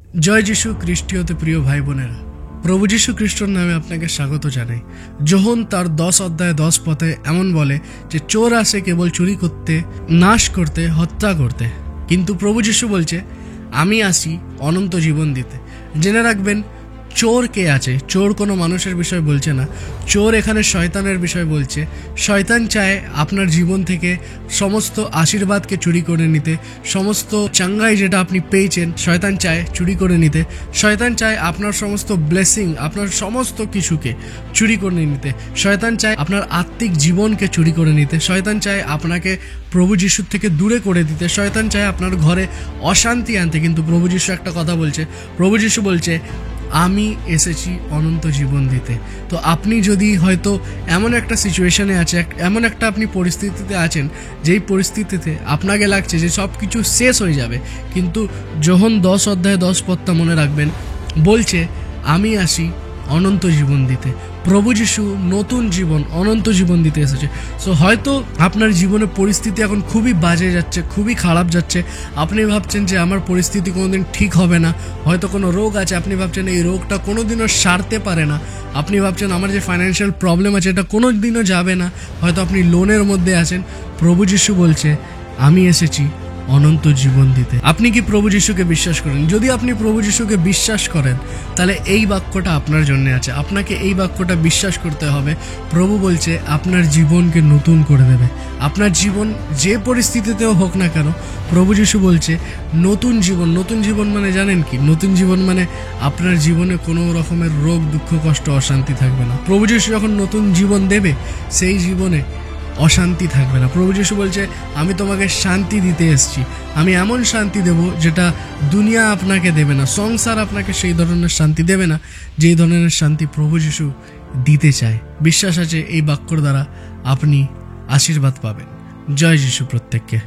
জয় যিশু খ্রিস্টীয়তে প্রিয় ভাই বোনেরা, প্রভু যীশু খ্রিস্টর নামে আপনাকে স্বাগত জানাই। যোহন তার 10 অধ্যায় 10 পথে এমন বলে যে চোর আসে কেবল চুরি করতে, নাশ করতে, হত্যা করতে, কিন্তু প্রভু যীশু বলছে আমি আসি অনন্ত জীবন দিতে। জেনে রাখবেন, চোর কে আছে? চোর কোনো মানুষের বিষয় বলছে না, চোর এখানে শয়তানের বিষয় বলছে। শয়তান চায় আপনার জীবন থেকে সমস্ত আশীর্বাদকে চুরি করে নিতে, সমস্ত চাঙ্গাই যেটা আপনি পেয়েছেন শয়তান চায় চুরি করে নিতে। শয়তান চায় আপনার সমস্ত ব্লেসিং, আপনার সমস্ত কিছুকে চুরি করে নিতে। শয়তান চায় আপনার আত্মিক জীবনকে চুরি করে নিতে। শয়তান চায় আপনাকে প্রভু যিশুর থেকে দূরে করে দিতে। শয়তান চায় আপনার ঘরে অশান্তি আনতে। কিন্তু প্রভু যিশু একটা কথা বলছে, প্রভু যিশু বলছে আমি এসেছি অনন্ত জীবন দিতে। তো আপনি যদি হয়তো এমন একটা সিচুয়েশনে আছে, এমন একটা আপনি পরিস্থিতিতে আছেন, যেই পরিস্থিতিতে আপনাকে লাগছে যে সব কিছু শেষ হয়ে যাবে, কিন্তু যোহন 10 অধ্যায় 10 পদটা মনে রাখবেন, বলছে আমি আসি অনন্ত জীবন দিতে। প্রভু যিশু নতুন জীবন, অনন্ত জীবন দিতে এসেছে। সো হয়তো আপনার জীবনে পরিস্থিতি এখন খুবই বাজে যাচ্ছে, খুবই খারাপ যাচ্ছে। আপনি ভাবছেন যে আমার পরিস্থিতি কোনোদিন ঠিক হবে না, হয়তো কোনো রোগ আছে, আপনি ভাবছেন এই রোগটা কোনোদিনও সারতে পারে না, আপনি ভাবছেন আমার যে ফাইন্যান্সিয়াল প্রবলেম আছে এটা কোনো দিনও যাবে না, হয়তো আপনি লোনের মধ্যে আছেন। প্রভু যিশু বলছে আমি এসেছি অনন্ত জীবন দিতে। আপনি কি প্রভু যিশুকে বিশ্বাস করেন? যদি আপনি প্রভু যিশুকে বিশ্বাস করেন তাহলে এই বাক্যটা আপনার জন্য আছে। আপনাকে এই বাক্যটা বিশ্বাস করতে হবে। প্রভু বলছে আপনার জীবনকে নতুন করে দেবে। আপনার জীবন যে পরিস্থিতিতেও হোক না কেন, প্রভু যিশু বলছে নতুন জীবন। নতুন জীবন মানে জানেন কি? নতুন জীবন মানে আপনার জীবনে কোনো রকমের রোগ, দুঃখ, কষ্ট, অশান্তি থাকবে না। প্রভু যিশু যখন নতুন জীবন দেবে, সেই জীবনে অশান্তি থাকবে না। প্রভু যিশু বলছে আমি তোমাকে শান্তি দিতে এসেছি। আমি এমন শান্তি দেব যেটা দুনিয়া আপনাকে দেবে না, সংসার আপনাকে সেই ধরনের শান্তি দেবে না, যেই ধরনের শান্তি প্রভু যিশু দিতে চায়। বিশ্বাস আছে এই বাক্যর দ্বারা আপনি আশীর্বাদ পাবেন। জয় যিশু প্রত্যেককে।